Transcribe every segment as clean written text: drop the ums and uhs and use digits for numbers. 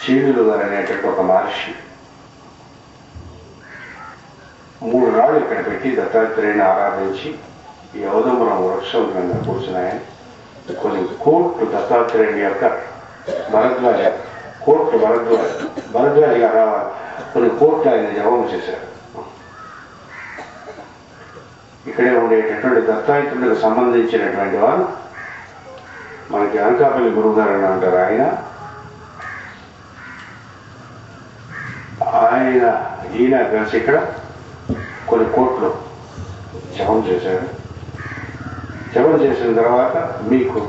చీనులు గారు అనేటువంటి ఒక మహర్షి 3 రాళ్ళు ఇక్కడ పెట్టి దత్తాత్రేయుని ఆరాధించి ఈ ఔదంబరం వృక్షం కింద కూర్చున్నాయని కొన్ని కోట్లు దత్తాత్రేయుని యొక్క భరద్వాజ గారు కొన్ని కోట్లు ఆయన జపం చేశారు. ఇక్కడే ఉండేటటువంటి దత్తాత్రేయుడికి సంబంధించినటువంటి వారు మనకి అనకాపల్లి గురువు గారు అని అంటారు. ఈయన కలిసి ఇక్కడ కొన్ని కోట్లు జపం చేశారు. జపం చేసిన తర్వాత మీకు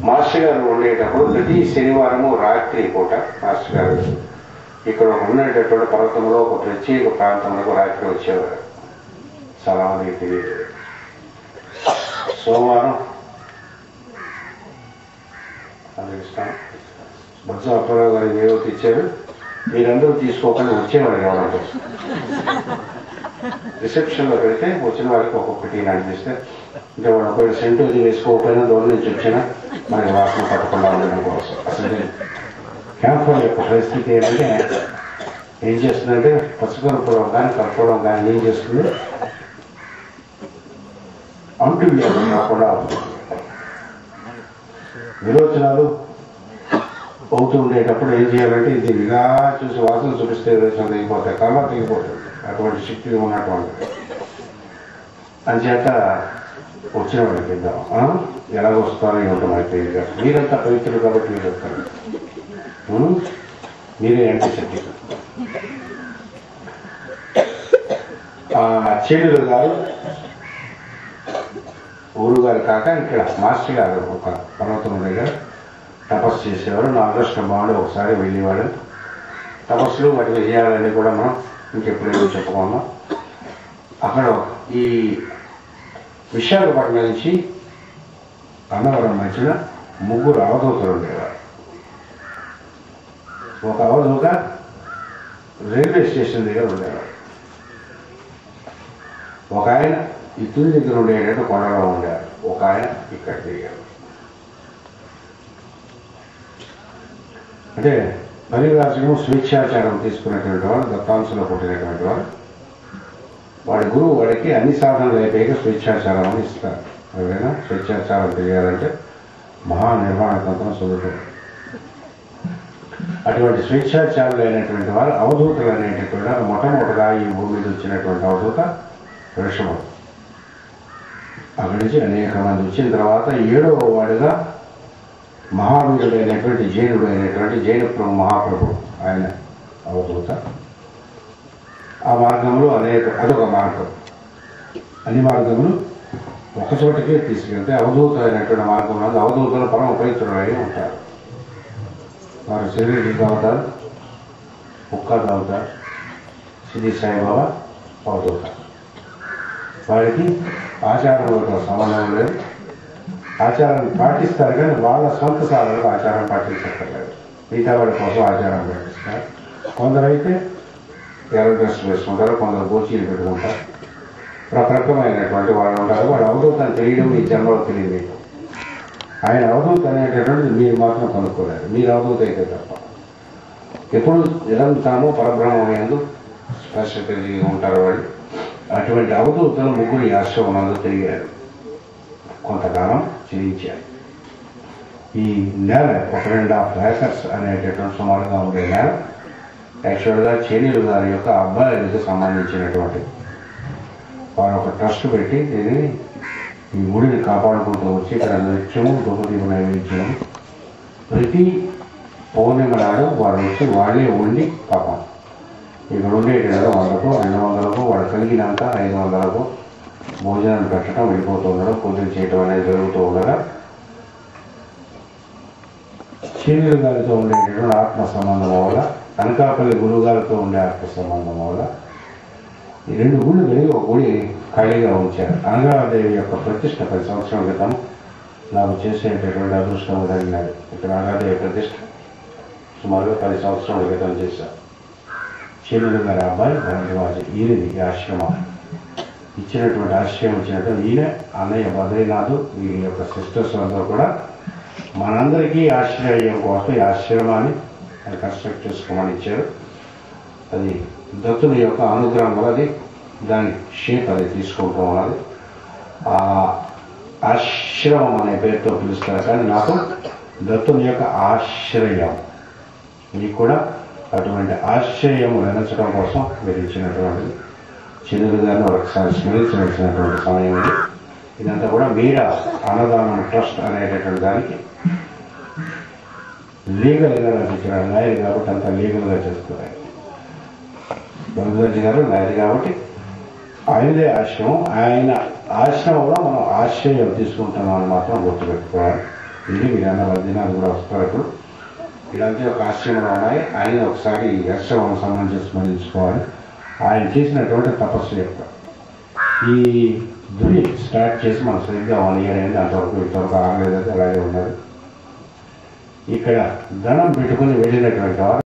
మాస్టర్ గారు ఉండేటప్పుడు ప్రతి శనివారము రాత్రి పూట మాస్టర్ గారు ఇక్కడ ఉండేటటువంటి పర్వతంలో ఒక ప్రత్యేక ప్రాంతంలో రాత్రి వచ్చేవారు. చాలా మందికి తెలియదు. సోమవారం బొత్స అప్పారావు గారు ఏవో ఇచ్చారు, మీరందరూ తీసుకోకుండా వచ్చేవారు కావాలంటే రిసెప్షన్లో పెడితే వచ్చిన వారికి ఒక్కొక్కటి నడిపిస్తే అంటే వాళ్ళు ఒకవేళ సెంటు అది వేసుకోకపోయినా దూరం నుంచి వచ్చినా మనకి వాసన పట్టకుండా ఉండడం కోసం. అసలు క్యాంప్ ఫైర్ యొక్క పరిస్థితి ఏంటంటే ఏం చేస్తుందంటే పసుకర్పూరం కానీ కర్పూరం కానీ ఏం చేస్తుంది, అంటు వ్యాధులు రాకుండా విరోచనాలు అవుతూ ఉండేటప్పుడు ఏం చేయాలంటే ఇది ఇలా చూసి వాసన చూపిస్తే విరోచనాలు తెగిపోతాయి, కళ్ళ తెగిపోతుంది. అటువంటి శక్తి ఉన్నటువంటి అంచేత వచ్చిన వాళ్ళకి ఇద్దాం. ఎలా వస్తారో ఏమిటో మనకి తెలియదు. మీరంతా పవిత్రులు కాబట్టి మీరు వస్తారు, మీరే యాంటీ చేనులు గారు ఊరు గారు కాక ఇక్కడ మాస్టర్ గారు ఒక పర్వతం దగ్గర తపస్సు చేసేవారు. నా అదృష్టం బాగుండి ఒకసారి వెళ్ళేవాడు. తపస్సులు వాటి విజయాలన్నీ కూడా మనం ఇంకెప్పుడైనా చెప్పుకున్నాం. అక్కడ ఈ విశాఖపట్నం నుంచి అన్నవరం మధ్యన 3 అవధూతలు ఉండేవారు. ఒక అవధూత రైల్వే స్టేషన్ దగ్గర ఉండేవారు, ఒక ఆయన ఈ తుది దగ్గర ఉండేటట్టు కొండలో ఉండేవారు, ఒక ఆయన ఇక్కడ దిగారు. అంటే పరివ్రాజము స్వేచ్ఛాచారం తీసుకున్నటువంటి వారు, దత్తాంశంలో పుట్టినటువంటి వారు. వాడి గురువు వాడికి అన్ని సాధనలు అయిపోయాక స్వేచ్ఛాచారం అని ఇస్తారు. ఎవరైనా స్వేచ్ఛాచారం తెలియాలంటే మహానిర్వాణ తంత్రం చదువుతారు. అటువంటి స్వేచ్ఛాచారులు అయినటువంటి వారు అవధూతలు అనేటటువంటి వారు. మొట్టమొదటిగా ఈ భూమి మీద వచ్చినటువంటి అవధూత వృషభం. అక్కడి నుంచి అనేక మంది వచ్చిన తర్వాత 7వ వాడిగా మహావీరుడైనటువంటి జైన మహాప్రభు ఆయన అవధూత. ఆ మార్గంలో అదొక మార్గం. అన్ని మార్గములు ఒకచోటకే తీసుకెళ్తే అవధూత అయినటువంటి మార్గంలో అవధూతలు పరమ పవిత్రులై ఉంటారు. వారు శరీరం తాగుతారు, కుక్క తాగుతారు. శ్రీ సాయిబాబా అవధూత. వారికి ఆచారంలో సంబంధం లేదు. ఆచారాన్ని పాటిస్తారు కానీ వాళ్ళ సొంత సాధనకు ఆచారం పాటించక్కర్లేదు. మిగతా వాడి కోసం ఆచారం పాటిస్తారు. కొందరైతే ఎర్ర డ్రెస్ వేసుకుంటారు, కొందరు గోచీలు పెట్టుకుంటారు. రకరకమైనటువంటి వాళ్ళు ఉంటారు. వాడు అవధూత అని తెలియడం ఈ జన్మలో తెలియదు. ఆయన అవధూత అనేటటువంటిది మీరు మాత్రం కనుక్కోలేదు. మీరు అవధూత అయితే తప్ప. ఎప్పుడు నిరంతరము పరబ్రహ్మయందు స్పర్శ కలిగి ఉంటారు వాళ్ళు. అటువంటి అవధూతలు 3 ఆశ్రమంలో తిరిగారు, కొంతకాలం చేయించారు. ఈ నేల 1.5 ఏకర్స్ అనేటటువంటి సుమారుగా ఉండే నేల యాక్చువల్గా చేనీలు గారి యొక్క అబ్బాయిలకు సంబంధించినటువంటి వారు ఒక ట్రస్ట్ పెట్టి దీన్ని ఈ గుడిని కాపాడుకుంటూ వచ్చి ఇక్కడ నృత్యము ధూపదీప నైవేద్యం ప్రతి పౌర్ణిమ నాడు వారు వచ్చి వాళ్ళే ఉండి పాపం ఇక్కడ ఉండేటప్పుడు 100కు 200కు వాడు కలిగినంత 500కు భోజనాలు పెట్టడం, వెళ్ళిపోతూ ఉండడం, పూజలు చేయడం అనేది జరుగుతూ ఉండగా చేనీలు గారితో ఉండేటటువంటి ఆత్మ సంబంధం వల్ల, అనకాపల్లి గురువు గారితో ఉండే ఆత్మ సంబంధం వల్ల ఈ 2 గుళ్ళు కలిగి ఒక గుడి ఖాళీగా ఉంచారు. అనగాదేవి యొక్క ప్రతిష్ట 10 సంవత్సరాల క్రితం నాకు చేసేటటువంటి అదృష్టం కలిగినది. ఇక్కడ అనగాదేవి ప్రతిష్ట సుమారుగా 10 సంవత్సరాల క్రితం చేశారు. చేనీలు గారి అబ్బాయి భరద్వాజ. ఈయనది ఈ ఆశ్రమం ఇచ్చినటువంటి ఆశ్రయం ఇచ్చినట్టు ఈయన అన్నయ్య బద్రీనాథ్ వీరి యొక్క సిస్టర్స్ అందరూ కూడా మనందరికీ ఆశ్రయం కోసం ఈ ఆశ్రమాన్ని అది కన్స్ట్రక్ట్ చేసుకోమని ఇచ్చారు. అది దత్తుని యొక్క అనుగ్రహం వల్ల దాని షేప్ అది తీసుకుంటూ ఉన్నది. ఆ ఆశ్రమం అనే పేరుతో పిలుస్తారు, కానీ నాకు దత్తుని యొక్క ఆశ్రయం, మీకు కూడా అటువంటి ఆశ్రయము లభించడం కోసం మీరు ఇచ్చినటువంటిది. చంద్రుడు గారిని ఒకసారి స్మరించవలసినటువంటి సమయం ఇది. ఇదంతా కూడా మీరా అన్నదానం ట్రస్ట్ అనేటటువంటి దానికి లీగల్గా రచించారు. లాయర్ కాబట్టి అంతా లీగల్గా చేస్తున్నారు. గంగాజీ గారు లాయర్ కాబట్టి ఆయనదే ఆశ్రమం. ఆయన ఆశ్రమంలో మనం ఆశ్రయం తీసుకుంటున్నామని మాత్రం గుర్తుపెట్టుకోవాలి. ఇది మీరన్న దినాలు కూడా వస్తారు. ఇప్పుడు ఇలాంటి ఒక ఆశ్రమంలో ఉన్నాయి. ఆయన ఒకసారి ఆశ్రమం సంబంధించి స్మరించుకోవాలి. ఆయన చేసినటువంటి తపస్సు యొక్క ఈ గుడి స్టార్ట్ చేసి మనం సరిగ్గా 1 year అయింది. అంతవరకు ఇంతవరకు ఆగలేదంటే అలాగే ఉన్నది. ఇక్కడ దండం పెట్టుకుని వెళ్ళినటువంటి వారు